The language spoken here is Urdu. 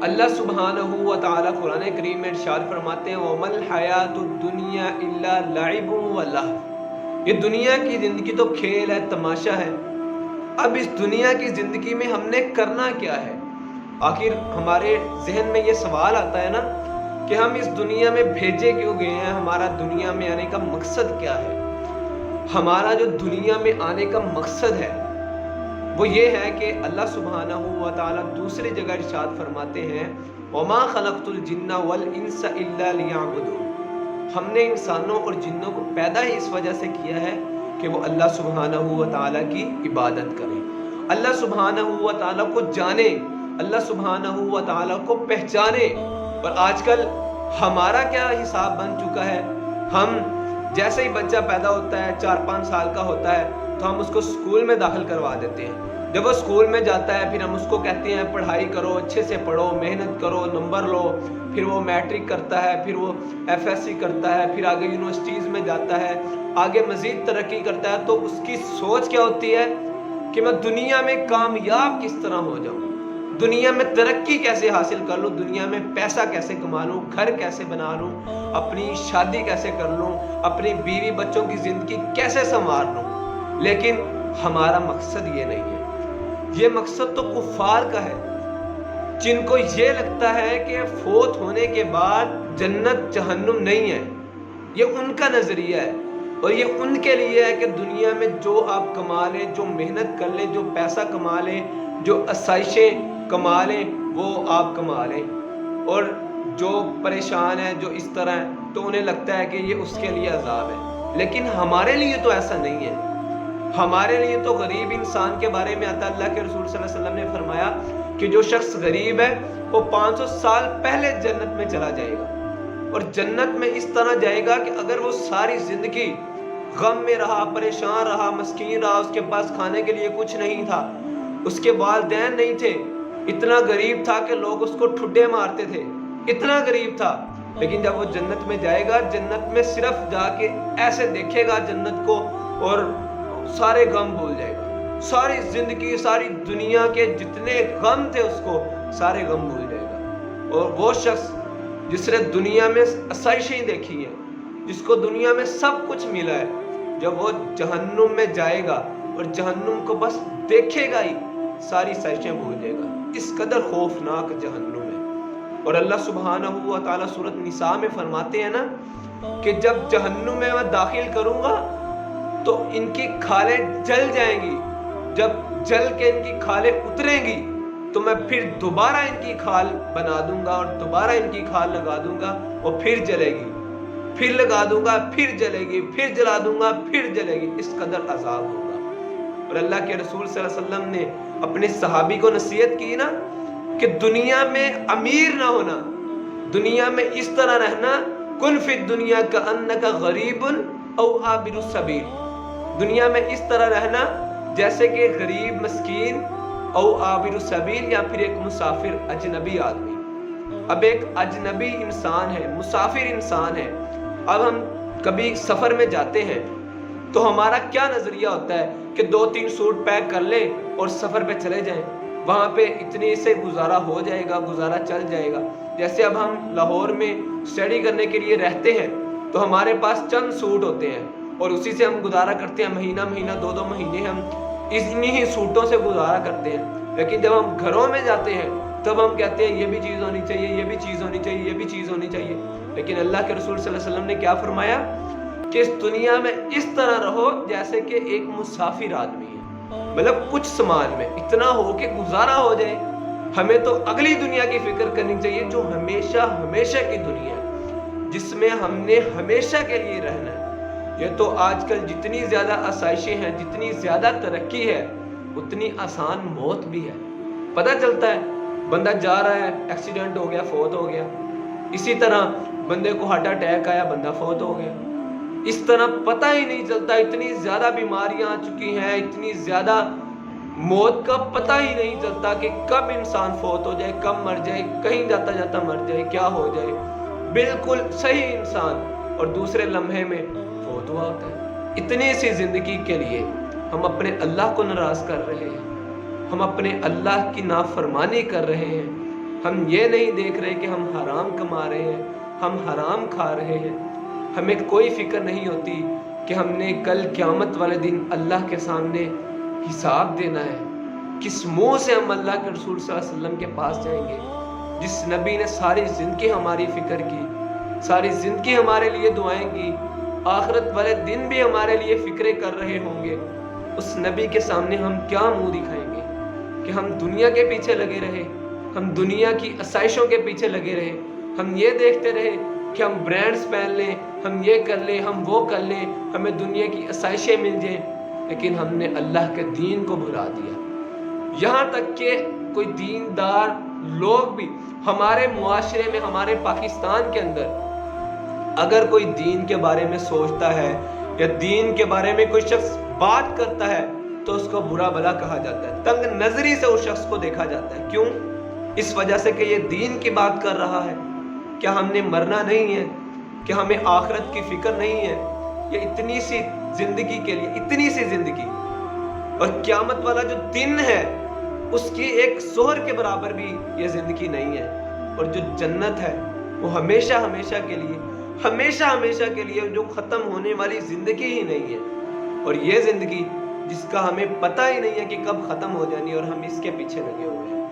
اللہ سبحانہ و تعالیٰ قرآن کریم میں ارشاد فرماتے ہیں وَمَا الْحَيَاةُ الدُّنْيَا إِلَّا لَعِبٌ وَلَهْوٌ، یہ دنیا کی زندگی تو کھیل ہے، تماشا ہے۔ اب اس دنیا کی زندگی میں ہم نے کرنا کیا ہے؟ آخر ہمارے ذہن میں یہ سوال آتا ہے نا کہ ہم اس دنیا میں بھیجے کیوں گئے ہیں، ہمارا دنیا میں آنے کا مقصد کیا ہے؟ ہمارا جو دنیا میں آنے کا مقصد ہے وہ یہ ہے کہ اللہ سبحانہ و تعالیٰ دوسری جگہ ارشاد فرماتے ہیں وَمَا خَلَقْتُ الْجِنَّ وَالْإِنسَ إِلَّا لِيَعْبُدُونِ، ہم نے انسانوں اور جنوں کو پیدا ہی اس وجہ سے کیا ہے کہ وہ اللہ سبحانہ و تعالیٰ کی عبادت کریں، اللہ سبحانہ و تعالیٰ کو جانیں، اللہ سبحانہ و تعالیٰ کو پہچانیں۔ اور آج کل ہمارا کیا حساب بن چکا ہے، ہم جیسے ہی بچہ پیدا ہوتا ہے 4-5 سال کا ہوتا ہے تو ہم اس کو اسکول میں داخل کروا دیتے ہیں۔ جب وہ اسکول میں جاتا ہے پھر ہم اس کو کہتے ہیں پڑھائی کرو، اچھے سے پڑھو، محنت کرو، نمبر لو، پھر وہ میٹرک کرتا ہے، پھر وہ FSC کرتا ہے، پھر آگے یونیورسٹیز میں جاتا ہے، آگے مزید ترقی کرتا ہے، تو اس کی سوچ کیا ہوتی ہے کہ میں دنیا میں کامیاب کس طرح ہو جاؤں، دنیا میں ترقی کیسے حاصل کر لوں، دنیا میں پیسہ کیسے کما لوں، گھر کیسے بنا لوں، اپنی شادی کیسے کر لوں، اپنی بیوی بچوں کی زندگی کیسے سنوار لوں۔ لیکن ہمارا مقصد یہ نہیں ہے، یہ مقصد تو کفار کا ہے، جن کو یہ لگتا ہے کہ فوت ہونے کے بعد جنت جہنم نہیں ہے، یہ ان کا نظریہ ہے، اور یہ ان کے لیے ہے کہ دنیا میں جو آپ کما لیں، جو محنت کر لیں، جو پیسہ کما لیں، جو آسائشیں کما لیں وہ آپ کما لیں، اور جو پریشان ہیں، جو اس طرح ہیں، تو انہیں لگتا ہے کہ یہ اس کے لیے عذاب ہے۔ لیکن ہمارے لیے تو ایسا نہیں ہے، ہمارے لیے تو غریب انسان کے بارے میں آتا ہے، اللہ کے رسول صلی اللہ علیہ وسلم نے فرمایا کہ جو شخص غریب ہے وہ 500 سال پہلے جنت میں چلا جائے گا، اور جنت میں اس طرح جائے گا کہ اگر وہ ساری زندگی غم میں رہا، پریشان رہا، مسکین رہا، اس کے پاس کھانے کے لیے کچھ نہیں تھا، اس کے والدین نہیں تھے، اتنا غریب تھا کہ لوگ اس کو ٹھڈے مارتے تھے، اتنا غریب تھا، لیکن جب وہ جنت میں جائے گا، جنت میں صرف جا کے ایسے دیکھے گا جنت کو اور سارے غم بھول جائے گا، ساری زندگی، ساری دنیا کے جتنے غم تھے اس کو سارے غم بھول جائے گا۔ اور وہ شخص جس نے دنیا میں آسائشیں دیکھی ہیں، جس کو دنیا میں سب کچھ ملا ہے، جب وہ جہنم میں جائے گا اور جہنم کو بس دیکھے گا ہی ساری آسائشیں بھول جائے گا، اس قدر خوفناک جہنم ہے۔ اور اللہ سبحانہ و تعالیٰ سورۃ نساء میں فرماتے ہیں نا کہ جب جہنم میں میں داخل کروں گا تو ان کی کھالیں جل جائیں گی، جب جل کے ان کی کھالیں اتریں گی تو میں پھر دوبارہ ان کی کھال بنا دوں گا اور دوبارہ ان کی کھال لگا دوں گا، وہ پھر جلے گی، پھر لگا دوں گا، پھر جلے گی، پھر جلا دوں گا، پھر جلے گی، اس قدر عذاب ہوگا۔ اور اللہ کے رسول صلی اللہ علیہ وسلم نے اپنے صحابی کو نصیحت کی نا کہ دنیا میں امیر نہ ہونا، دنیا میں اس طرح رہنا، کن فی الدنیا کأنک غریب او عابر السبیل، دنیا میں اس طرح رہنا جیسے کہ غریب مسکین او عابر السبیل، یا پھر ایک مسافر اجنبی آدمی۔ اب ایک اجنبی انسان ہے، مسافر انسان ہے، اب ہم کبھی سفر میں جاتے ہیں تو ہمارا کیا نظریہ ہوتا ہے کہ 2-3 سوٹ پیک کر لیں اور سفر پہ چلے جائیں، وہاں پہ اتنے سے گزارا ہو جائے گا، گزارا چل جائے گا۔ جیسے اب ہم لاہور میں اسٹڈی کرنے کے لیے رہتے ہیں تو ہمارے پاس چند سوٹ ہوتے ہیں اور اسی سے ہم گزارا کرتے ہیں، مہینہ 2 مہینے ہم اتنی ہی سوٹوں سے گزارا کرتے ہیں۔ لیکن جب ہم گھروں میں جاتے ہیں تب ہم کہتے ہیں یہ بھی چیز ہونی چاہیے، یہ بھی چیز ہونی چاہیے، یہ بھی چیز ہونی چاہیے۔ لیکن اللہ کے رسول صلی اللہ علیہ وسلم نے کیا فرمایا کہ اس دنیا میں اس طرح رہو جیسے کہ ایک مسافر آدمی ہے، مطلب کچھ سامان میں اتنا ہو کہ گزارا ہو جائے۔ ہمیں تو اگلی دنیا کی فکر کرنی چاہیے جو ہمیشہ کی دنیا ہے، جس میں ہم نے ہمیشہ کے لیے رہنا ہے۔ یہ تو آج کل جتنی زیادہ آسائشیں ہیں، جتنی زیادہ ترقی ہے، اتنی آسان موت بھی ہے۔ پتہ چلتا ہے بندہ جا رہا ہے، ایکسیڈنٹ ہو گیا، فوت ہو گیا، اسی طرح بندے کو ہارٹ اٹیک آیا، بندہ فوت ہو گیا، اس طرح پتہ ہی نہیں چلتا، اتنی زیادہ بیماریاں آ چکی ہیں، اتنی زیادہ موت کا پتہ ہی نہیں چلتا کہ کب انسان فوت ہو جائے، کب مر جائے، کہیں جاتا جاتا مر جائے، کیا ہو جائے، بالکل صحیح انسان اور دوسرے لمحے میں فوت ہوا ہوتا ہے۔ اتنی سی زندگی کے لیے ہم اپنے اللہ کو ناراض کر رہے ہیں، ہم اپنے اللہ کی نافرمانی کر رہے ہیں، ہم یہ نہیں دیکھ رہے کہ ہم حرام کما رہے ہیں، ہم حرام کھا رہے ہیں. ہمیں کوئی فکر نہیں ہوتی کہ ہم نے کل قیامت والے دن اللہ کے سامنے حساب دینا ہے. کس منہ سے ہم اللہ کے رسول صلی اللہ علیہ وسلم کے پاس جائیں گے جس نبی نے ساری زندگی ہماری فکر کی، ساری زندگی ہمارے لیے دعائیں کی، آخرت والے دن بھی ہمارے لیے فکریں کر رہے ہوں گے. اس نبی کے سامنے ہم کیا منہ دکھائیں گے کہ ہم دنیا کے پیچھے لگے رہے، ہم دنیا کی آسائشوں کے پیچھے لگے رہے، ہم یہ دیکھتے رہے کہ ہم برانڈز پہن لیں، ہم یہ کر لیں، ہم وہ کر لیں، ہمیں دنیا کی آسائشیں مل جائیں، لیکن ہم نے اللہ کے دین کو بھلا دیا. یہاں تک کہ کوئی دیندار لوگ بھی ہمارے معاشرے میں، ہمارے پاکستان کے اندر اگر کوئی دین کے بارے میں سوچتا ہے یا دین کے بارے میں کوئی شخص بات کرتا ہے تو اس کو برا بھلا کہا جاتا ہے، تنگ نظری سے اس شخص کو دیکھا جاتا ہے. کیوں؟ اس وجہ سے کہ یہ دین کی بات کر رہا ہے. کیا ہم نے مرنا نہیں ہے؟ کہ ہمیں آخرت کی فکر نہیں ہے؟ یہ اتنی سی زندگی کے لیے، اتنی سی زندگی، اور قیامت والا جو دن ہے اس کی ایک زہر کے برابر بھی یہ زندگی نہیں ہے. اور جو جنت ہے وہ ہمیشہ ہمیشہ کے لیے، ہمیشہ ہمیشہ کے لیے، جو ختم ہونے والی زندگی ہی نہیں ہے. اور یہ زندگی جس کا ہمیں پتہ ہی نہیں ہے کہ کب ختم ہو جانی، اور ہم اس کے پیچھے لگے ہوئے ہیں.